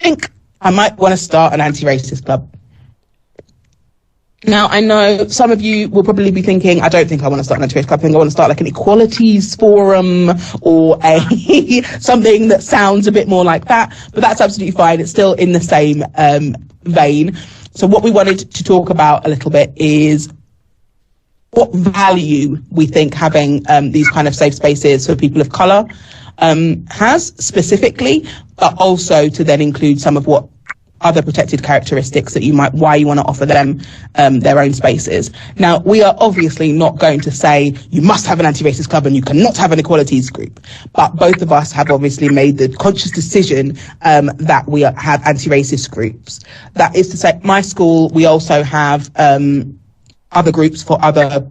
think I might want to start an anti-racist club. Now, I know some of you will probably be thinking, I don't think I want to start an anti-racist club. I think I want to start like an equalities forum or a something that sounds a bit more like that. But that's absolutely fine. It's still in the same vein. So what we wanted to talk about a little bit is what value we think having these kind of safe spaces for people of colour has specifically, but also to then include some of what other protected characteristics that why you want to offer them their own spaces. Now, we are obviously not going to say you must have an anti-racist club and you cannot have an equalities group, but both of us have obviously made the conscious decision that we have anti-racist groups. That is to say, my school, we also have other groups for other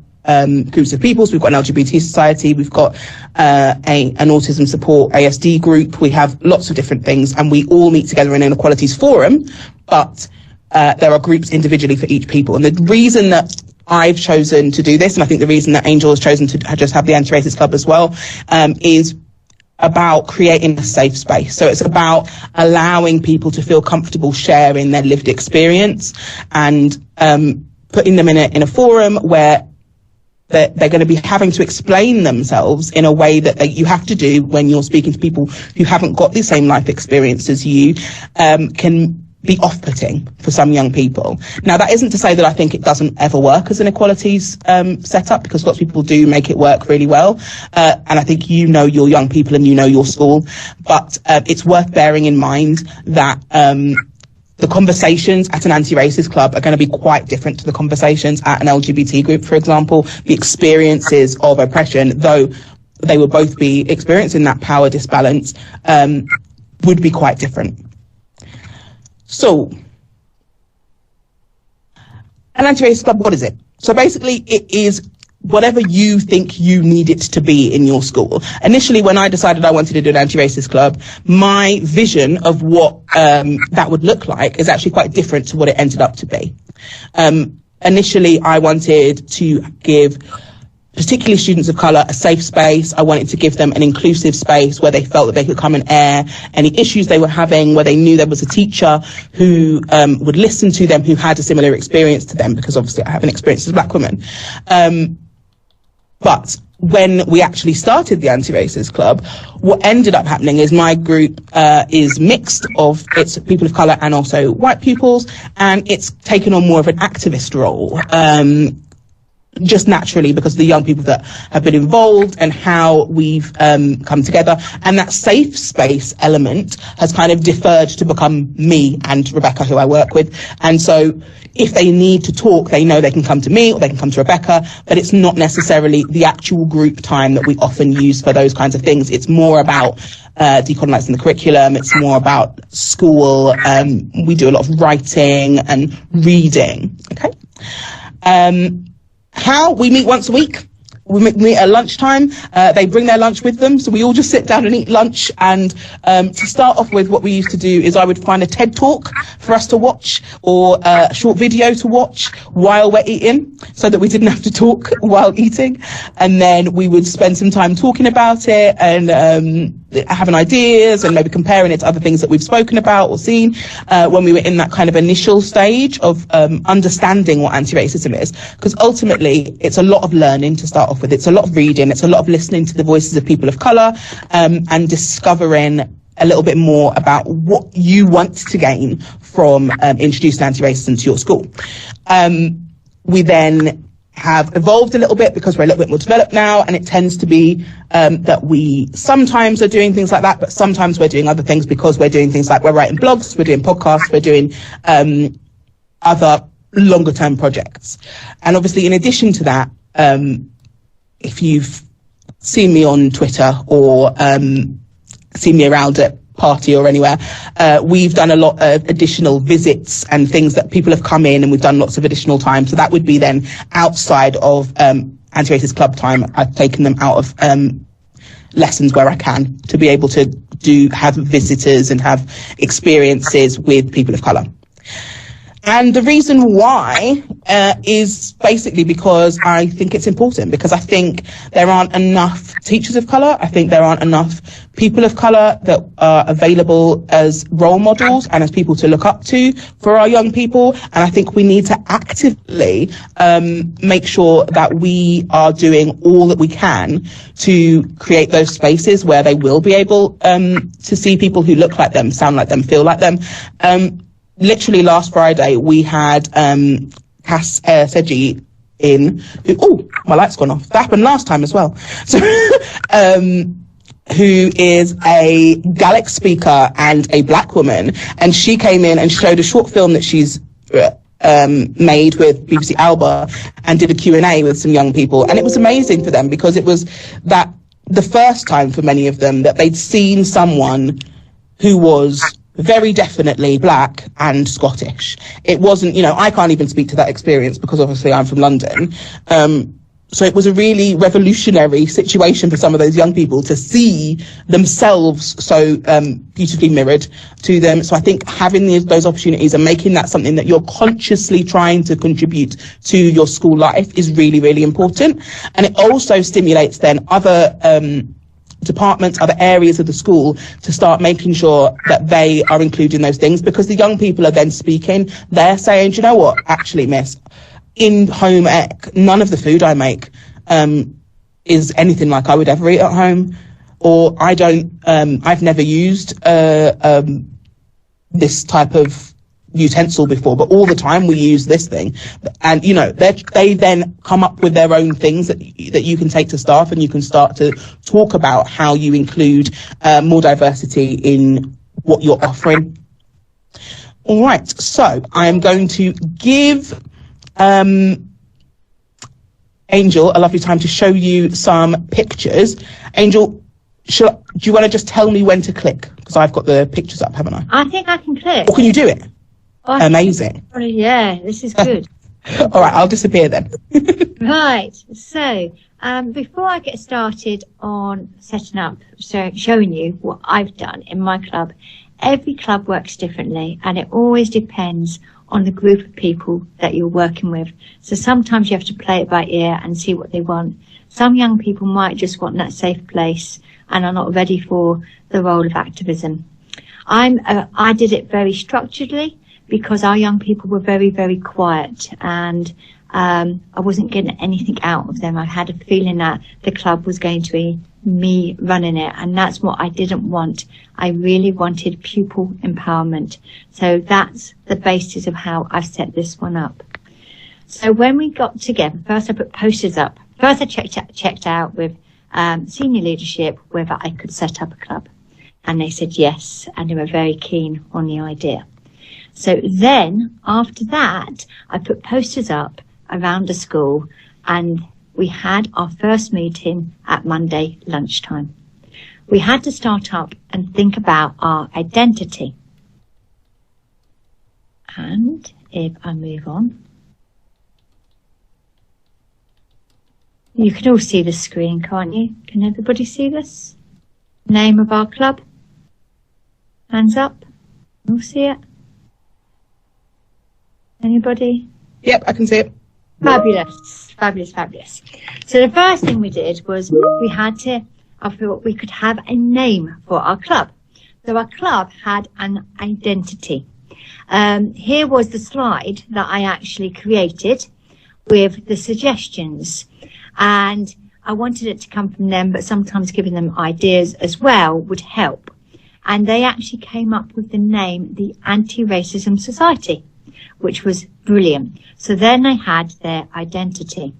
groups of peoples. We've got an LGBT society, we've got an autism support ASD group, we have lots of different things, and we all meet together in an equalities forum, but there are groups individually for each people. And the reason that I've chosen to do this, and I think the reason that Angel has chosen to just have the anti-racist club as well, is about creating a safe space. So it's about allowing people to feel comfortable sharing their lived experience and putting them in a forum where they're going to be having to explain themselves in a way that you have to do when you're speaking to people who haven't got the same life experience as you, can be off-putting for some young people. Now, that isn't to say that I think it doesn't ever work as an equalities setup, because lots of people do make it work really well. And I think you know your young people and you know your school. But it's worth bearing in mind that the conversations at an anti-racist club are going to be quite different to the conversations at an LGBT group, for example. The experiences of oppression, though they will both be experiencing that power disbalance, would be quite different. So, an anti-racist club, what is it? So basically, it is whatever you think you need it to be in your school. Initially, when I decided I wanted to do an anti-racist club, my vision of what that would look like is actually quite different to what it ended up to be. Initially, I wanted to give particularly students of colour a safe space. I wanted to give them an inclusive space where they felt that they could come and air any issues they were having, where they knew there was a teacher who would listen to them, who had a similar experience to them, because obviously I have an experience as a black woman. But when we actually started the Anti-Racist Club, what ended up happening is my group is mixed of it's people of colour and also white pupils, and it's taken on more of an activist role. Just naturally, because of the young people that have been involved and how we've come together. And that safe space element has kind of deferred to become me and Rebecca, who I work with. And so if they need to talk, they know they can come to me or they can come to Rebecca, but it's not necessarily the actual group time that we often use for those kinds of things. It's more about decolonizing the curriculum. It's more about school. We do a lot of writing and reading. Okay. How we meet once a week. We meet at lunchtime. They bring their lunch with them, so we all just sit down and eat lunch. And to start off with, what we used to do is I would find a TED talk for us to watch, or a short video to watch while we're eating, so that we didn't have to talk while eating. And then we would spend some time talking about it and having ideas and maybe comparing it to other things that we've spoken about or seen when we were in that kind of initial stage of understanding what anti-racism is. Because ultimately, it's a lot of learning to start off with. It's a lot of reading. It's a lot of listening to the voices of people of colour and discovering a little bit more about what you want to gain from introducing anti-racism to your school. We then have evolved a little bit because we're a little bit more developed now, and it tends to be that we sometimes are doing things like that, but sometimes we're doing other things because we're doing things like we're writing blogs, we're doing podcasts, we're doing other longer term projects. And obviously, in addition to that, if you've seen me on Twitter or seen me around at Party or anywhere, we've done a lot of additional visits and things that people have come in, and we've done lots of additional time. So that would be then outside of anti-racist club time. I've taken them out of lessons where I can to be able to have visitors and have experiences with people of colour. And the reason why is basically because I think it's important, because I think there aren't enough teachers of colour. I think there aren't enough people of colour that are available as role models and as people to look up to for our young people. And I think we need to actively make sure that we are doing all that we can to create those spaces where they will be able to see people who look like them, sound like them, feel like them. Literally last Friday, we had Cass Seji in, oh, my light's gone off. That happened last time as well. So, who is a Gaelic speaker and a black woman, and she came in and showed a short film that she's made with BBC Alba and did a Q&A with some young people, and it was amazing for them because it was that the first time for many of them that they'd seen someone who was very definitely black and Scottish. It wasn't, you know, I can't even speak to that experience because obviously I'm from London. So it was a really revolutionary situation for some of those young people to see themselves so beautifully mirrored to them. So I think having those opportunities and making that something that you're consciously trying to contribute to your school life is really, really important. And it also stimulates then other departments, other areas of the school to start making sure that they are including those things, because the young people are then speaking. They're saying, do you know what, actually, miss, in home ec, none of the food I make is anything like I would ever eat at home, or I don't, I've never used this type of utensil before, but all the time we use this thing. And you know, they then come up with their own things that you can take to staff, and you can start to talk about how you include more diversity in what you're offering. All right, so I am going to give Angel a lovely time to show you some pictures. Angel, do you want to just tell me when to click, because I've got the pictures up, haven't I? I think I can click. Or can you do it? Oh, amazing. Yeah, this is good. All right, I'll disappear then. Right, so before I get started on setting up, showing you what I've done in my club, every club works differently, and it always depends on the group of people that you're working with. So sometimes you have to play it by ear and see what they want. Some young people might just want that safe place and are not ready for the role of activism. I did it very structuredly, because our young people were very, very quiet, and I wasn't getting anything out of them. I had a feeling that the club was going to be me running it, and that's what I didn't want. I really wanted pupil empowerment. So that's the basis of how I've set this one up. So when we got together, first I put posters up. First I checked out with senior leadership whether I could set up a club, and they said yes, and they were very keen on the idea. So then, after that, I put posters up around the school, and we had our first meeting at Monday lunchtime. We had to start up and think about our identity. And if I move on, you can all see the screen, can't you? Can everybody see this? Name of our club. Hands up. You'll see it. Anybody? Yep, I can see it. Fabulous, fabulous, fabulous. So the first thing we did was we had to, I thought we could have a name for our club. So our club had an identity. Here was the slide that I actually created with the suggestions. And I wanted it to come from them, but sometimes giving them ideas as well would help. And they actually came up with the name, the Anti-Racism Society, which was brilliant. So then they had their identity.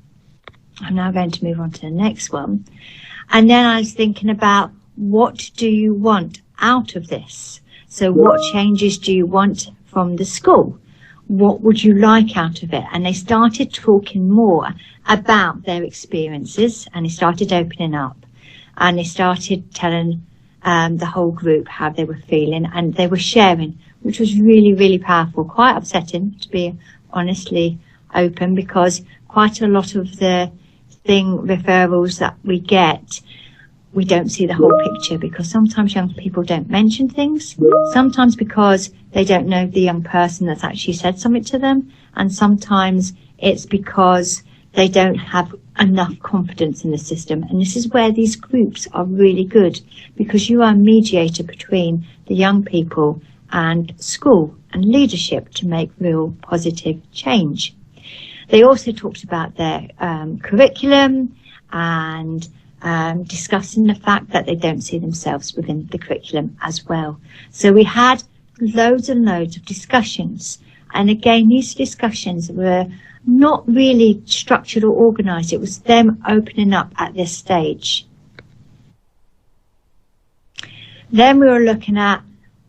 I'm now going to move on to the next one. And then I was thinking about, what do you want out of this? So what changes do you want from the school? What would you like out of it? And they started talking more about their experiences, and they started opening up, and they started telling the whole group how they were feeling, and they were sharing, which was really, really powerful. Quite upsetting, to be honestly open, because quite a lot of the referrals that we get, we don't see the whole picture, because sometimes young people don't mention things, sometimes because they don't know the young person that's actually said something to them, and sometimes it's because they don't have enough confidence in the system. And this is where these groups are really good, because you are a mediator between the young people and school and leadership to make real positive change. They also talked about their curriculum and discussing the fact that they don't see themselves within the curriculum as well. So we had loads and loads of discussions. And again, these discussions were not really structured or organised. It was them opening up at this stage. Then we were looking at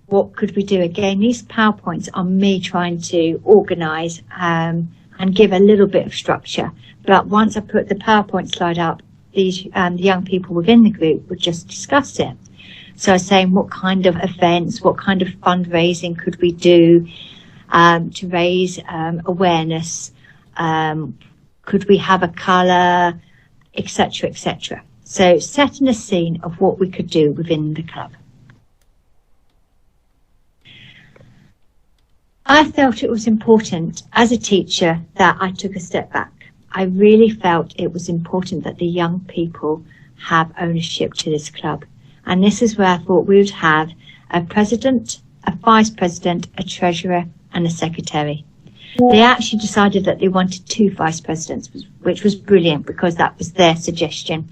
what could we do. Again, these PowerPoints are me trying to organise and give a little bit of structure. But once I put the PowerPoint slide up, these the young people within the group would just discuss it. So I was saying, what kind of events, what kind of fundraising could we do to raise awareness? Could we have a colour, etc., etc. So setting a scene of what we could do within the club. I felt it was important as a teacher that I took a step back. I really felt it was important that the young people have ownership to this club. And this is where I thought we would have a president, a vice president, a treasurer and a secretary. They actually decided that they wanted 2 vice presidents, which was brilliant because that was their suggestion.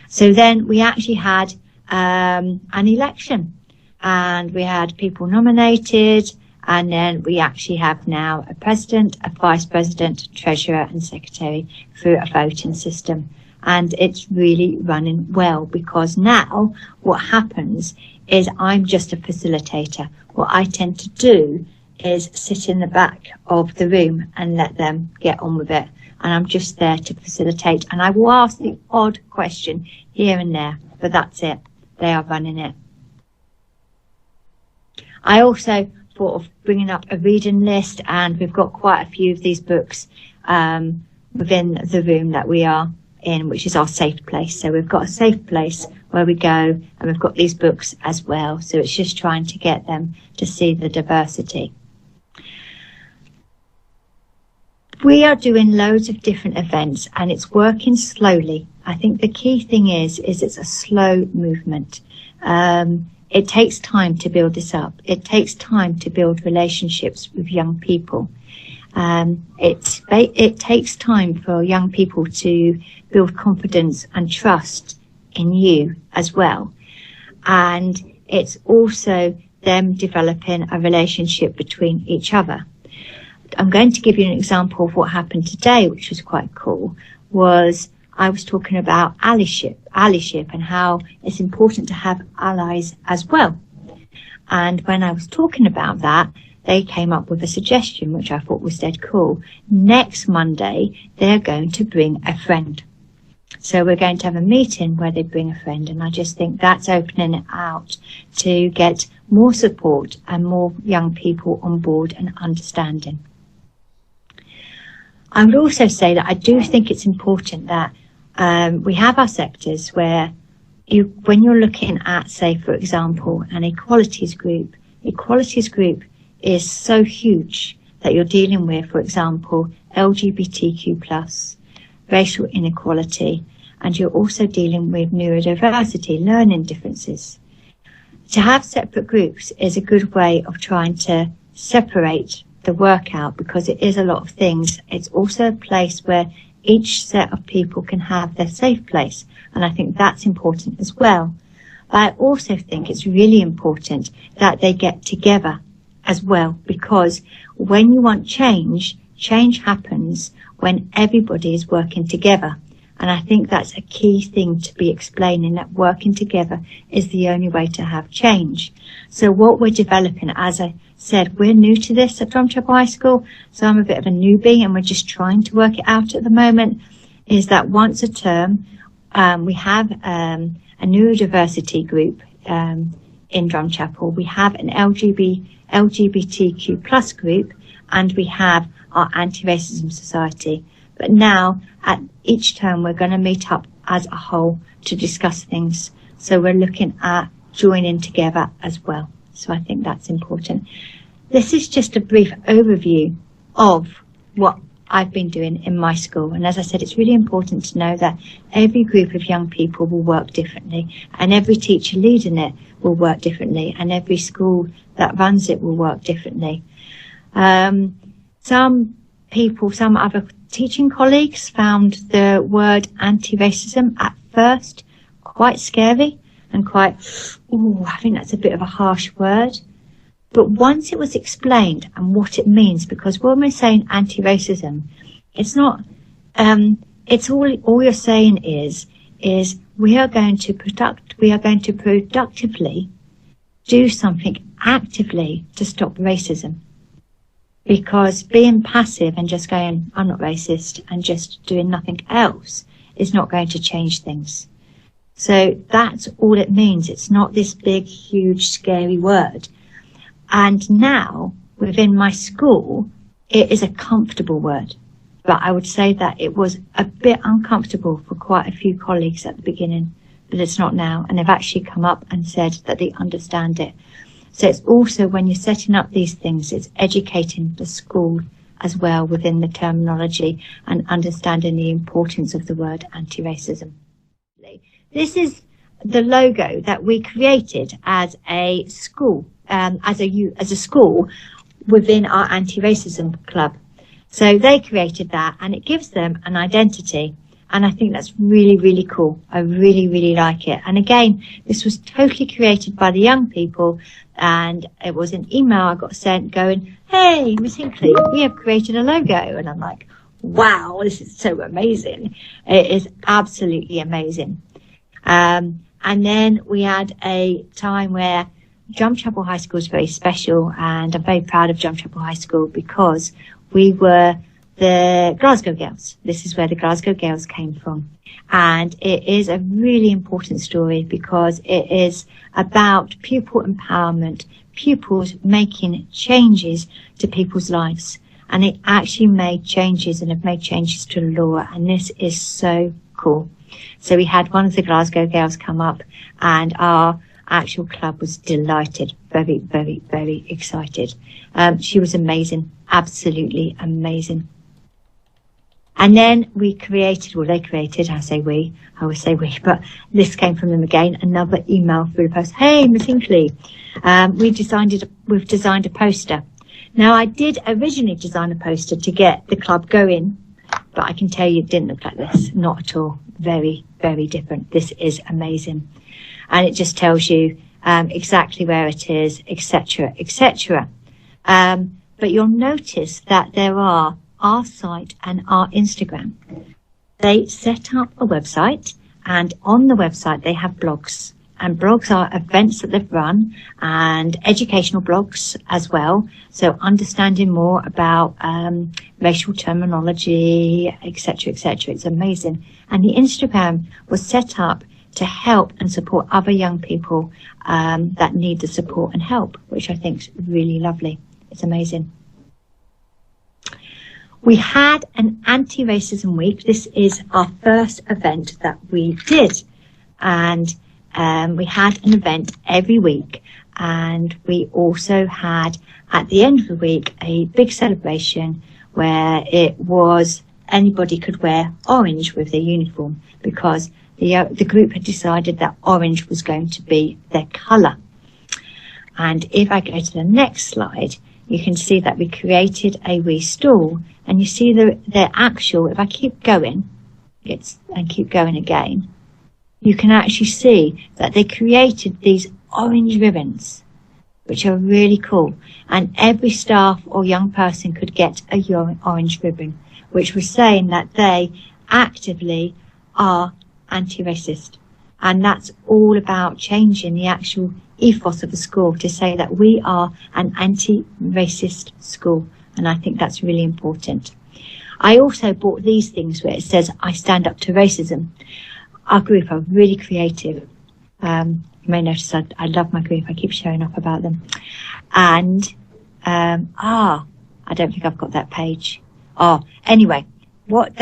So then we actually had an election and we had people nominated, and then we actually have now a president, a vice president, treasurer and secretary through a voting system. And it's really running well, because now what happens is I'm just a facilitator. What I tend to do is sit in the back of the room and let them get on with it. And I'm just there to facilitate. And I will ask the odd question here and there, but that's it. They are running it. I also thought of bringing up a reading list, and we've got quite a few of these books within the room that we are in, which is our safe place. So we've got a safe place where we go, and we've got these books as well. So it's just trying to get them to see the diversity. We are doing loads of different events and it's working slowly. I think the key thing is it's a slow movement. It takes time to build this up. It takes time to build relationships with young people. It takes time for young people to build confidence and trust in you as well. And it's also them developing a relationship between each other. I'm going to give you an example of what happened today, which was quite cool. I was talking about allyship and how it's important to have allies as well. And when I was talking about that, they came up with a suggestion, which I thought was dead cool. Next Monday, they're going to bring a friend. So we're going to have a meeting where they bring a friend. And I just think that's opening it out to get more support and more young people on board and understanding. I would also say that I do think it's important that we have our sectors where when you're looking at, say, for example, an equalities group is so huge that you're dealing with, for example, LGBTQ+, racial inequality, and you're also dealing with neurodiversity, learning differences. To have separate groups is a good way of trying to separate the work out, because it is a lot of things. It's also a place where each set of people can have their safe place, and I think that's important as well. But I also think it's really important that they get together as well, because when you want change happens when everybody is working together. And I think that's a key thing to be explaining, that working together is the only way to have change. So what we're developing, as I said, we're new to this at Drumchapel High School, so I'm a bit of a newbie and we're just trying to work it out at the moment, is that once a term we have a neurodiversity group in Drumchapel, we have an LGBTQ+ group, and we have our anti-racism society. But now, at each term, we're going to meet up as a whole to discuss things. So we're looking at joining together as well. So I think that's important. This is just a brief overview of what I've been doing in my school. And as I said, it's really important to know that every group of young people will work differently, and every teacher leading it will work differently, and every school that runs it will work differently. Some other teaching colleagues found the word anti-racism at first quite scary and quite, I think that's a bit of a harsh word. But once it was explained and what it means, because when we're saying anti-racism, it's not, it's all you're saying is we are going to productively do something actively to stop racism. Because being passive and just going, I'm not racist, and just doing nothing else is not going to change things. So that's all it means. It's not this big, huge, scary word. And now, within my school, it is a comfortable word. But I would say that it was a bit uncomfortable for quite a few colleagues at the beginning, but it's not now. And they've actually come up and said that they understand it. So it's also, when you're setting up these things, it's educating the school as well within the terminology and understanding the importance of the word anti-racism. This is the logo that we created as a school, as a school within our anti-racism club. So they created that, and it gives them an identity. And I think that's really, really cool. I really, really like it. And again, this was totally created by the young people, and it was an email I got sent going, hey, Miss Hinckley, we have created a logo. And I'm like, wow, this is so amazing. It is absolutely amazing. And then we had a time where Drumchapel High School is very special, and I'm very proud of Drumchapel High School because we were the Glasgow Girls. This is where the Glasgow Girls came from. And it is a really important story because it is about pupil empowerment, pupils making changes to people's lives. And they actually made changes and have made changes to law. And this is so cool. So we had one of the Glasgow Girls come up, and our actual club was delighted, very, very, very excited. She was amazing, absolutely amazing. And then they created, I say we, but this came from them again, another email through the post. Hey, Miss Hinckley, we've designed a poster. Now, I did originally design a poster to get the club going, but I can tell you it didn't look like this, not at all. Very, very different. This is amazing. And it just tells you exactly where it is, etc., etc. But you'll notice that there are our site and our Instagram. They set up a website, and on the website they have blogs. And blogs are events that they've run, and educational blogs as well. So understanding more about racial terminology, etc., etc. It's amazing. And the Instagram was set up to help and support other young people that need the support and help, which I think is really lovely. It's amazing. We had an anti-racism week. This is our first event that we did. And we had an event every week. And we also had, at the end of the week, a big celebration where it was anybody could wear orange with their uniform, because the group had decided that orange was going to be their colour. And if I go to the next slide, you can see that we created a wee stall, and you see the actual, if I keep going, and keep going again, you can actually see that they created these orange ribbons, which are really cool. And every staff or young person could get a orange ribbon, which was saying that they actively are anti-racist. And that's all about changing the actual ethos of the school to say that we are an anti-racist school. And I think that's really important. I also bought these things where it says, I stand up to racism. Our group are really creative. You may notice I love my group. I keep showing up about them. And, I don't think I've got that page. Anyway, what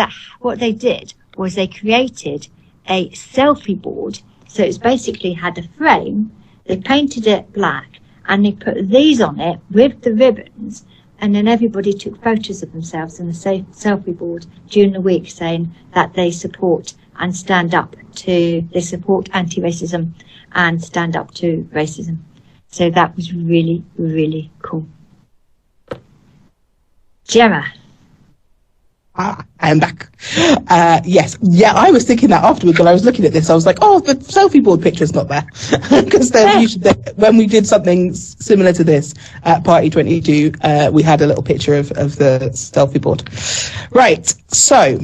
they did was they created a selfie board. So it's basically had a frame. They painted it black, and they put these on it with the ribbons, And then everybody took photos of themselves in a selfie board during the week saying that they support anti-racism and stand up to racism. So that was really, really cool. Gemma. I am back. Yes. Yeah, I was thinking that afterwards when I was looking at this. I was like, oh, the selfie board picture's not there. Because when we did something similar to this at PARTIE22, we had a little picture of the selfie board. Right. So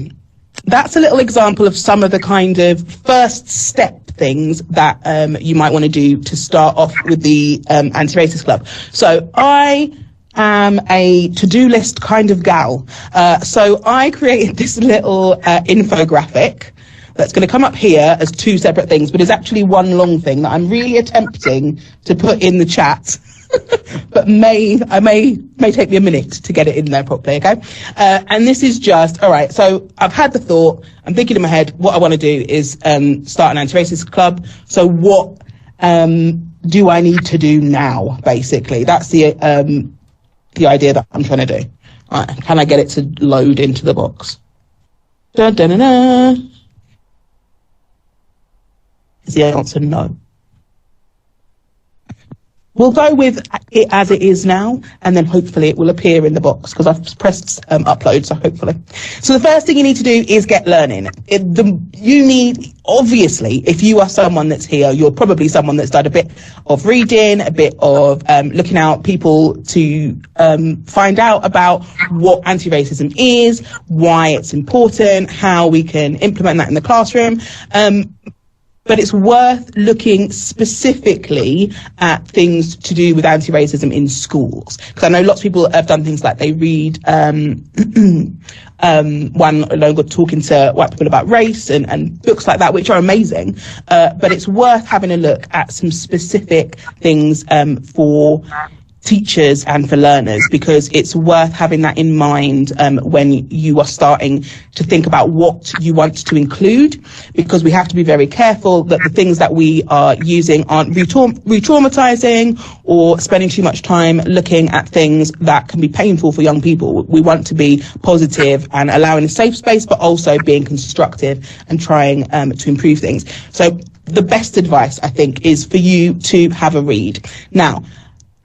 that's a little example of some of the kind of first step things that you might want to do to start off with the Anti-Racist Club. So I am a to-do list kind of gal. So I created this little infographic that's going to come up here as two separate things, but is actually one long thing that I'm really attempting to put in the chat. But may take me a minute to get it in there properly, okay? And this is just, all right, so I've had the thought, I'm thinking in my head, what I want to do is start an anti-racist club. So what do I need to do now, basically? That's the idea that I'm trying to do. All right, can I get it to load into the box? Dun, dun, dun, dun. Is the answer no? We'll go with it as it is now, and then hopefully it will appear in the box because I've pressed upload, so hopefully. So the first thing you need to do is get learning. You need, obviously, if you are someone that's here, you're probably someone that's done a bit of reading, a bit of looking out people to find out about what anti-racism is, why it's important, how we can implement that in the classroom. But it's worth looking specifically at things to do with anti-racism in schools. Because I know lots of people have done things like they read one longer talking to white people about race and books like that, which are amazing. But it's worth having a look at some specific things for teachers and for learners, because it's worth having that in mind when you are starting to think about what you want to include, because we have to be very careful that the things that we are using aren't re-traumatizing or spending too much time looking at things that can be painful for young people. We want to be positive and allowing a safe space, but also being constructive and trying to improve things. So the best advice, I think, is for you to have a read. Now,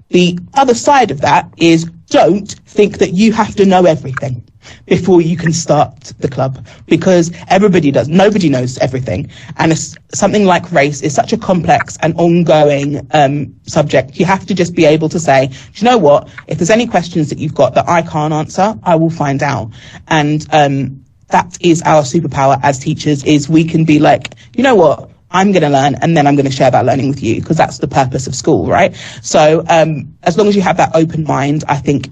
the other side of that is don't think that you have to know everything before you can start the club, because everybody does. Nobody knows everything. And something like race is such a complex and ongoing subject. You have to just be able to say, do you know what? If there's any questions that you've got that I can't answer, I will find out. And that is our superpower as teachers, is we can be like, you know what? I'm going to learn, and then I'm going to share that learning with you, because that's the purpose of school, right? So as long as you have that open mind, I think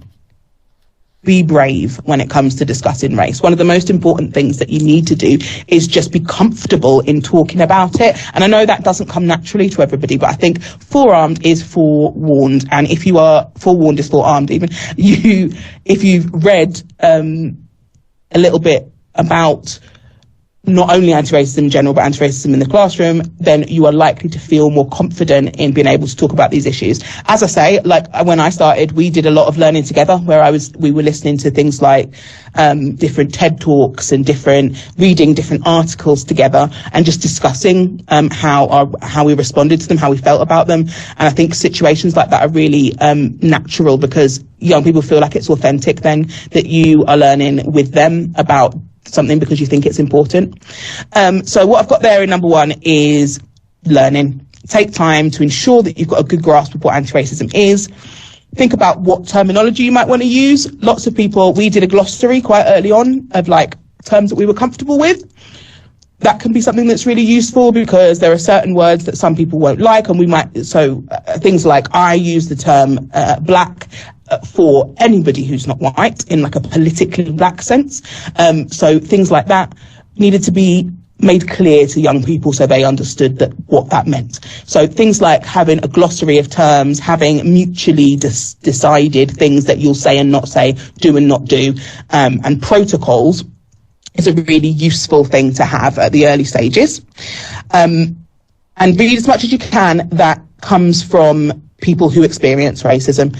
be brave when it comes to discussing race. One of the most important things that you need to do is just be comfortable in talking about it. And I know that doesn't come naturally to everybody, but I think forearmed is forewarned. And if you are forewarned is forearmed even. If you've read a little bit about not only anti-racism in general, but anti-racism in the classroom, then you are likely to feel more confident in being able to talk about these issues. As I say, like when I started, we did a lot of learning together, where we were listening to things like different TED Talks and reading different articles together, and just discussing how we responded to them, how we felt about them. And I think situations like that are really natural, because young people feel like it's authentic then that you are learning with them about something because you think it's important. So what I've got there in number one is learning. Take time to ensure that you've got a good grasp of what anti-racism is. Think about what terminology you might want to use. Lots of people, we did a glossary quite early on of like terms that we were comfortable with. That can be something that's really useful, because there are certain words that some people won't like, and we might, things like I use the term black for anybody who's not white in like a politically black sense. So things like that needed to be made clear to young people so they understood what that meant. So things like having a glossary of terms, having mutually decided things that you'll say and not say, do and not do, and protocols is a really useful thing to have at the early stages. And read as much as you can that comes from people who experience racism.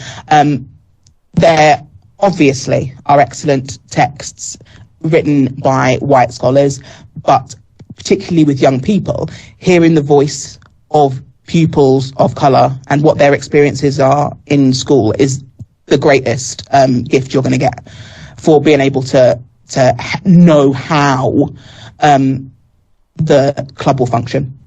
There obviously are excellent texts written by white scholars, but particularly with young people, hearing the voice of pupils of colour and what their experiences are in school is the greatest gift you're going to get for being able to know how the club will function.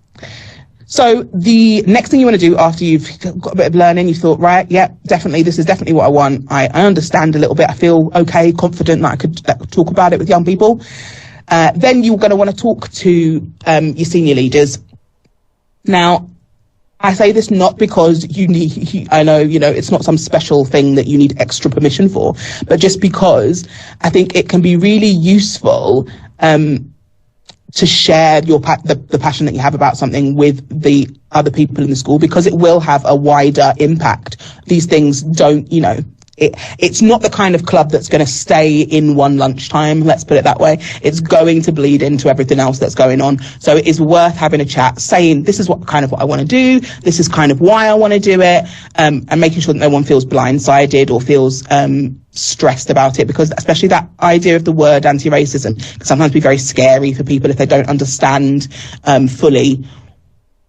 So the next thing you want to do after you've got a bit of learning, you thought, right, yeah, definitely, this is definitely what I want. I understand a little bit. I feel okay, confident that I could talk about it with young people. Then you're going to want to talk to your senior leaders. Now, I say this not because I know, it's not some special thing that you need extra permission for, but just because I think it can be really useful to share the passion that you have about something with the other people in the school, because it will have a wider impact. These things don't, it's not the kind of club that's going to stay in one lunchtime, let's put it that way. It's going to bleed into everything else that's going on. So it is worth having a chat, saying, this is what I want to do, this is kind of why I want to do it, and making sure that no one feels blindsided or feels stressed about it, because especially that idea of the word anti-racism can sometimes be very scary for people if they don't understand fully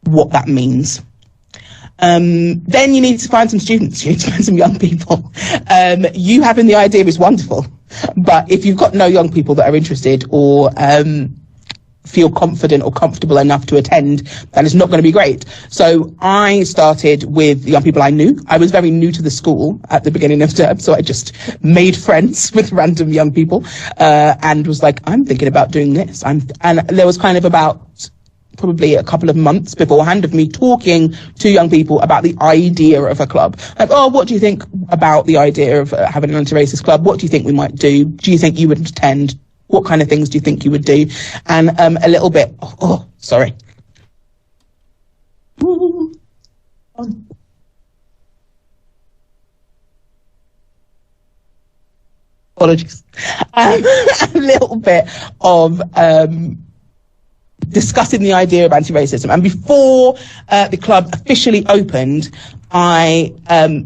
what that means. Then you need to find some students, you need to find some young people. You having the idea is wonderful, but if you've got no young people that are interested or feel confident or comfortable enough to attend, then it's not going to be great. So I started with the young people I knew. I was very new to the school at the beginning of term, so I just made friends with random young people and was like, I'm thinking about doing this. And there was kind of about probably a couple of months beforehand of me talking to young people about the idea of a club. Like, oh, what do you think about the idea of having an anti-racist club? What do you think we might do? Do you think you would attend? What kind of things do you think you would do? And a little bit, sorry. Apologies. A little bit of discussing the idea of anti-racism. And before the club officially opened,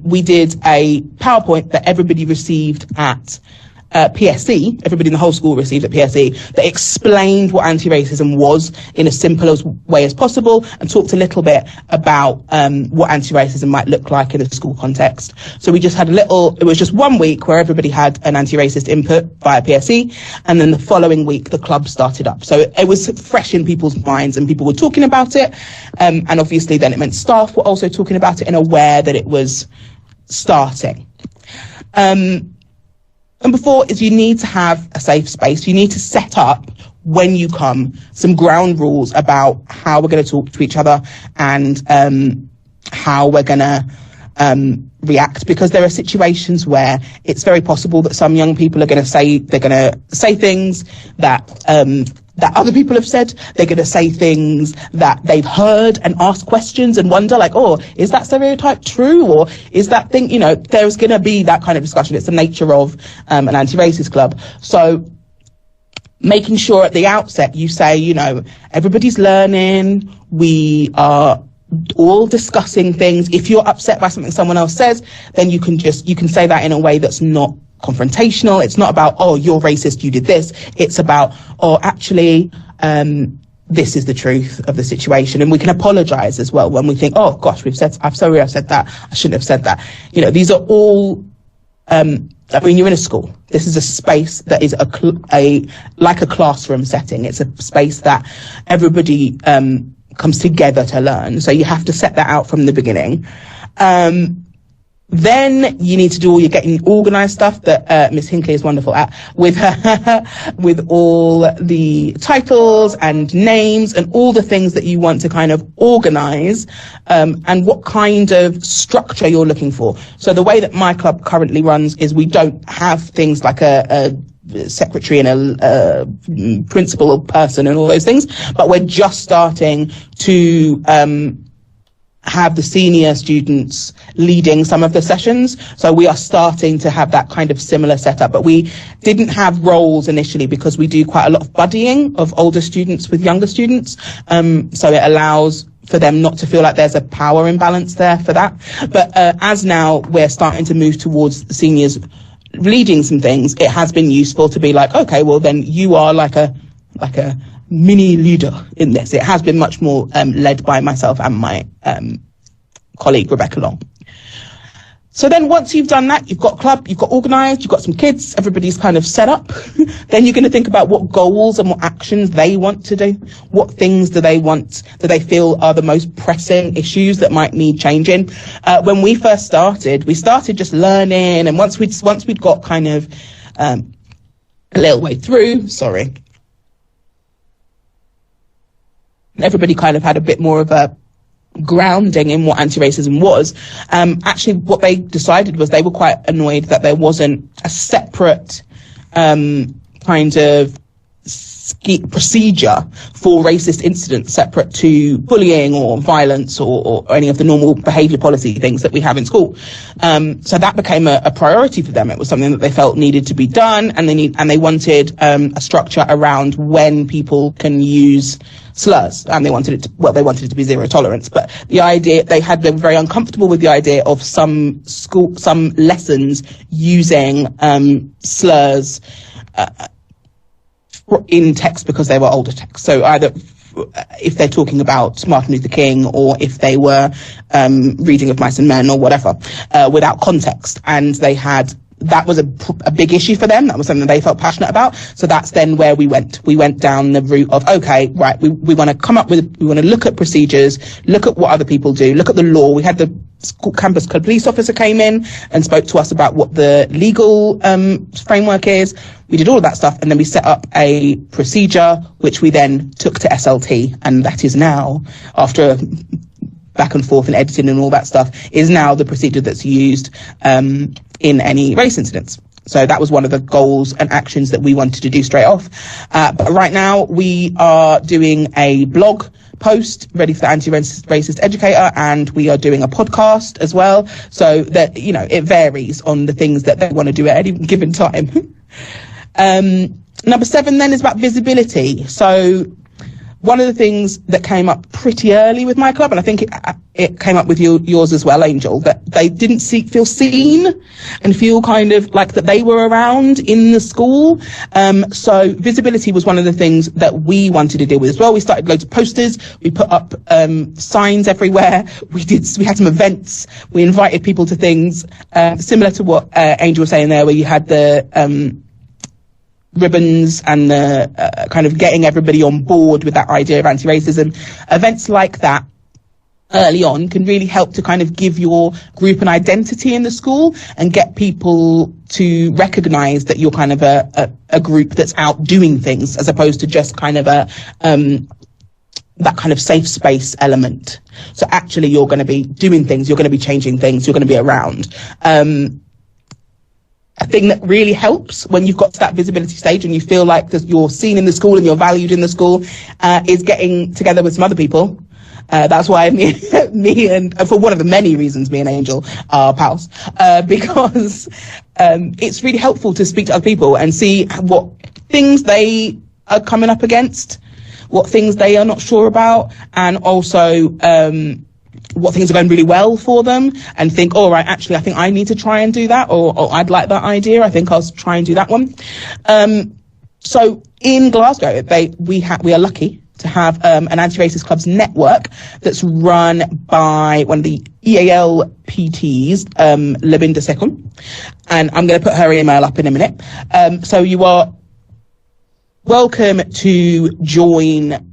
we did a PowerPoint that everybody received at PSC, everybody in the whole school received at PSC, that explained what anti-racism was in as simple a way as possible, and talked a little bit about what anti-racism might look like in a school context. So we just had it was just 1 week where everybody had an anti-racist input via PSC, and then the following week the club started up. So it was fresh in people's minds and people were talking about it, and obviously then it meant staff were also talking about it and aware that it was starting. And before is you need to have a safe space. You need to set up, when you come, some ground rules about how we're going to talk to each other and how we're going to react, because there are situations where it's very possible that some young people are going to say things that other people have said. They're going to say things that they've heard and ask questions and wonder, like, oh, is that stereotype true? Or is that thing, there's going to be that kind of discussion. It's the nature of an anti-racist club. So making sure at the outset you say, everybody's learning, we are all discussing things. If you're upset by something someone else says, then you can say that in a way that's not confrontational. It's not about, oh, you're racist, you did this. It's about, oh, actually, this is the truth of the situation. And we can apologize as well when we think, oh gosh, I'm sorry I said that, I shouldn't have said that. These are all you're in a school. This is a space that is like a classroom setting. It's a space that everybody comes together to learn. So you have to set that out from the beginning. Then you need to do all your getting organised stuff that Miss Hinckley is wonderful at, with all the titles and names and all the things that you want to kind of organise, and what kind of structure you're looking for. So the way that my club currently runs is we don't have things like a secretary and a principal person and all those things, but we're just starting to have the senior students leading some of the sessions. So we are starting to have that kind of similar setup, but we didn't have roles initially because we do quite a lot of buddying of older students with younger students. So it allows for them not to feel like there's a power imbalance there for that. But as now we're starting to move towards the seniors leading some things, it has been useful to be like, okay, well then you are like a mini leader in this. It has been much more led by myself and my colleague Rebecca Long. So then once you've done that, you've got club, you've got organised, you've got some kids, everybody's kind of set up. Then you're going to think about what goals and what actions they want to do. What things do they feel are the most pressing issues that might need changing? When we first started, we started just learning, and once we'd got kind of a little way through, everybody kind of had a bit more of a grounding in what anti-racism was. Actually, what they decided was they were quite annoyed that there wasn't a separate kind of procedure for racist incidents separate to bullying or violence or any of the normal behaviour policy things that we have in school. So that became a priority for them. It was something that they felt needed to be done, and they wanted a structure around when people can use slurs, and they wanted it to be zero tolerance. But they had been very uncomfortable with the idea of some lessons using slurs in text because they were older texts. So either if they're talking about Martin Luther King, or if they were reading of Mice and Men or whatever, without context, and that was a big issue for them. That was something they felt passionate about. So that's then where we went. We went down the route of, okay, right, we want to look at procedures, look at what other people do, look at the law. We had the school campus police officer came in and spoke to us about what the legal framework is. We did all of that stuff, and then we set up a procedure, which we then took to SLT, and that is now, after back and forth and editing and all that stuff, is now the procedure that's used in any race incidents. So that was one of the goals and actions that we wanted to do straight off. But right now we are doing a blog post ready for the anti-racist educator, and we are doing a podcast as well. So that, it varies on the things that they want to do at any given time. Number 7 then is about visibility. So one of the things that came up pretty early with my club, and I think it came up with yours as well, Angel, that they didn't feel seen and feel kind of like that they were around in the school. So visibility was one of the things that we wanted to deal with as well. We started loads of posters. We put up signs everywhere. We had some events. We invited people to things similar to what Angel was saying there, where you had the ribbons and the kind of getting everybody on board with that idea of anti-racism. Events like that early on can really help to kind of give your group an identity in the school and get people to recognise that you're kind of a group that's out doing things, as opposed to just kind of that kind of safe space element. So actually you're going to be doing things, you're going to be changing things, you're going to be around. A thing that really helps when you've got to that visibility stage and you feel like you're seen in the school and you're valued in the school is getting together with some other people. That's why me and for one of the many reasons me and Angel are pals, because it's really helpful to speak to other people and see what things they are coming up against, what things they are not sure about, and also what things are going really well for them, and think, all right, actually, I think I need to try and do that, or I'd like that idea. I think I'll try and do that one. So in Glasgow, we are lucky to have an anti-racist clubs network that's run by one of the EAL PTs, Labinda Sekun, and I'm going to put her email up in a minute. So you are welcome to join